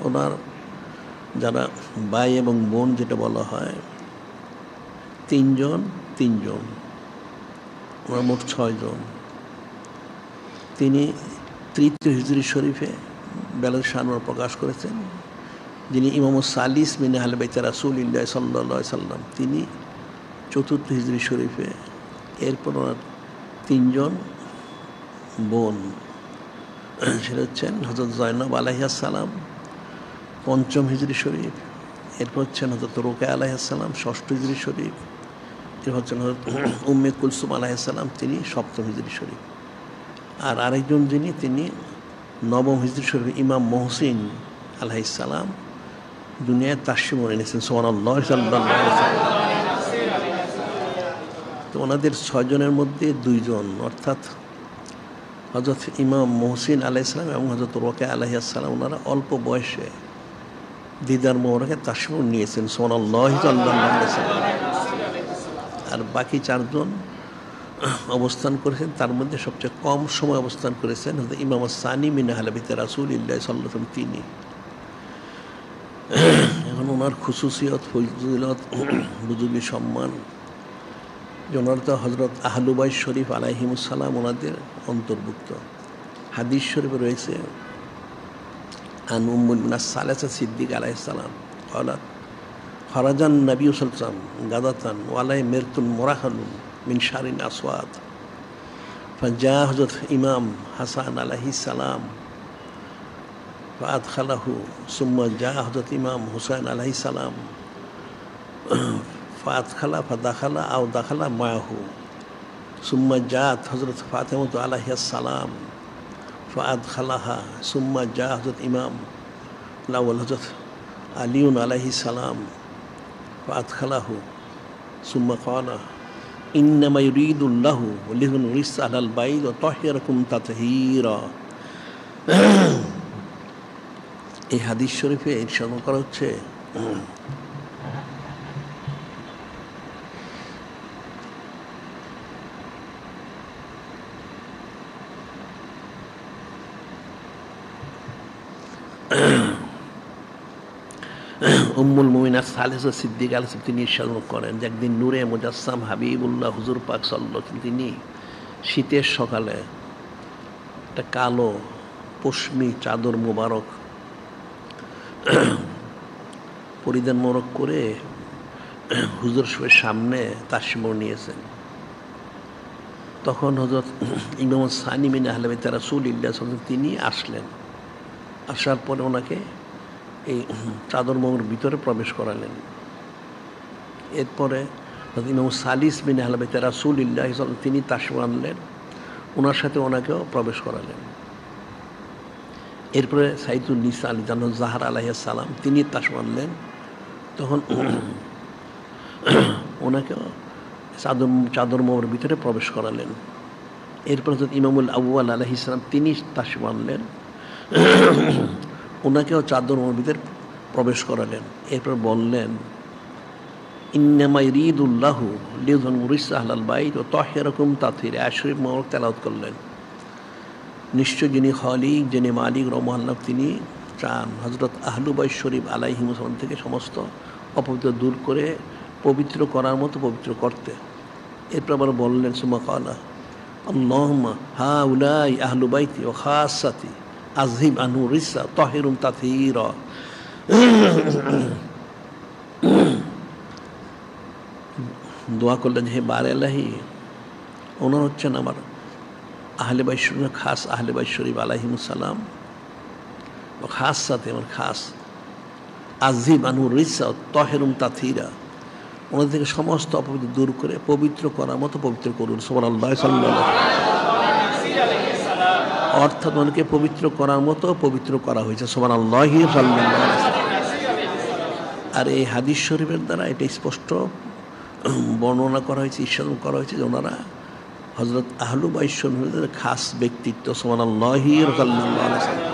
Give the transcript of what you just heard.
ওনার যারা ভাই এবং বোন যেটা বলা হয় তিনজন, ওনার মোট 6 জন। তিনি তৃতীয় হিজরি শরীফে বেলাল শাহনূর প্রকাশ করেছেন, যিনি ইমাম সালিস মিন আহলে বাইত রাসূলিল্লাহ সাল্লাল্লাহু আলাইহি সাল্লাম, তিনি চতুর্থ হিজরি শরীফে। এরপর ওনার 3 জন বোন, সেটা হচ্ছেন হযরত জয়নব আলাইহিস সালাম পঞ্চম হিজরি শরীফ, এরপর হচ্ছেন হযরত রোকেয়া আলাইহিস সালাম ষষ্ঠ হিজরি শরীফ, এরপর হচ্ছেন হযরত উম্মে কুলসুম আলাইহিস সালাম, তিনি সপ্তম হিজরি শরীফ। আর আরেকজন যিনি, তিনি নবম হিজরি শরীফ ইমাম মহসিন আলাইহিস সালাম দুনিয়ায় তাশরিফ এনেছেন। সুবহানাল্লাহ, সাল্লাল্লাহু আলাইহি ওয়াসাল্লাম। তো ওনাদের 6 জনের মধ্যে 2 জন, অর্থাৎ হযরত ইমাম মহসিন আলাইহিস সালাম এবং হযরত রোকেয়া আলাইহিস সালাম, ওনারা অল্প বয়সে দিদার মোবারকে তাশরিফ নিয়েছেন। সুবহানাল্লাহ, সাল্লাল্লাহু আলাইহি ওয়াসাল্লাম। আর বাকি 4 জন অবস্থান করেছেন, তার মধ্যে সবচেয়ে কম সময় অবস্থান করেছেন হযরত ইমাম সানি মিন আহলে বাইত রাসূলিল্লাহ সাল্লাল্লাহু আলাইহি ওয়াসাল্লাম, তিনি। এখন ওনার খুসুসিয়ত, ফজিলত, বুজুর্গি সম্মান, ওনারা তো হযরত আহলু বাইত শরীফ আলাইহিমুস সালাম ওনাদের অন্তর্ভুক্ত। হাদিস শরীফে রয়েছে আন উম্মুল মিনাস সালাসা সিদ্দিক আলাইহিস সালাম ক্বালাত খরাজান নবী সাল্লাল্লাহু আলাইহি ওয়াসাল্লাম গাদাতান ওয়া আলাইহি মিরতুন মুরাহানুন মিন শারিন আসওয়াদ ফাজা হযরত ইমাম হাসান আলাইহিস সালাম ফাআদখালাহু সুম্মা জা হযরত ইমাম হুসাইন আলাইহিস সালাম ফাআদখালা ফাদাখালা আও দাখালা মাহু সুম্মা জাত হযরত ফাতিমা আলাইহিস সালাম ফাআদখালাহা সুম্মা জা হযরত ইমাম লাওয়াল হযরত আলিউন আলাইহিস সালাম ফাআদখালাহু সুম্মা ক্বালা ইন্নামা ইউরিদুল্লাহু লিয়ুরিস আলাল বাইত ওয়া তাহিরাকুম তাতহীরা। এই হাদিস শরীফে ইরশাদ করা হচ্ছে, উম্মুল মুমিনাত সালেসা সিদ্দিক আলাইহিস সালাম, তিনি ইরশাদ করেন যে একদিন নূরে মুজাসসাম হাবিবুল্লাহ হুজুর পাক সাল্লাল্লাহু আলাইহি ওয়াসাল্লাম, তিনি শীতের সকালে একটা কালো পশমি চাদর মোবারক পরিধান মোবারক করে হুজুর সামনে তাশরিফ নিয়েছেন। তখন হযরত ইমাম সানি মিন আহলে বাইত রাসূলিল্লাহ সাল্লাল্লাহু আলাইহি ওয়াসাল্লাম, তিনি আসলেন। আসার পরে ওনাকে এই চাদর মোবারকের ভিতরে প্রবেশ করালেন। এরপরে ইমাম সালিস বিন আহলে বাইত রাসূলিল্লাহ সাল্লাল্লাহু আলাইহি ওয়াসাল্লাম, তিনি তাশরিফ আনলেন, ওনার সাথে ওনাকেও প্রবেশ করালেন। এরপরে সাইদুন নিসা আলী জান্নাত জাহরা আলাইহিস সালাম, তিনি তাশরিফ আনলেন, তখন ওনাকেও চাদর মোবারকের ভিতরে প্রবেশ করালেন। এরপরে ইমামুল আউয়াল আলাইহিস সালাম, তিনি তাশরিফ আনলেন, ওনাকেও চাদর মোবারকের ভিতরে প্রবেশ করালেন। এরপর বললেন ইন্নামা ইউরিদুল্লাহু লিয়ুরিস আহলাল বাইত ওয়া তাহিরাকুম তাতহীরা। আয়াত শরীফ মোবারক তেলাওয়াত করলেন। নিশ্চয় যিনি খালিক, যিনি মালিক রহমাল্লাহ, তিনি চান হযরত আহলু বাইত শরীফ আলাইহিমুস সালাম থেকে সমস্ত অপবিত্র দূর করে পবিত্র করার মতো পবিত্র করতে। এরপর আবার বললেন সুম্মা ক্বালা আল্লাহুম্মা হাউলাই আহলু বাইতি ওয়া খাসাতি আযহিব আনহু রিসা তাহিরুম তাতহীরা। দোয়া করলেন, হে বারে আলাহি, ওনার হচ্ছেন আমার আহলে বাইত শরীফ, খাস আহলে বাইত শরীফ আলাইহিমুস সালাম, খাস সাথে আমার খাস আযহিব আনহু রিসা তাহিরুম তাতহীরা, ওনাদের থেকে সমস্ত অপবিত্র দূর করে পবিত্র করার মতো পবিত্র করুন। সুবহানাল্লাহ, সাল্লাল্লাহু আলাইহি ওয়াসাল্লাম। অর্থাৎ ওনাকে পবিত্র করার মতো পবিত্র করা হয়েছে। সুবহানাল্লাহ, সাল্লাল্লাহু আলাইহি ওয়াসাল্লাম। আর এই হাদিস শরীফের দ্বারা এটা স্পষ্ট বর্ণনা করা হয়েছে, ইরশাদ করা হয়েছে যে ওনারা হযরত আহলু বাইত শরীফের খাস ব্যক্তিত্ব। সুবহানাল্লাহ, সাল্লাল্লাহু আলাইহি ওয়াসাল্লাম।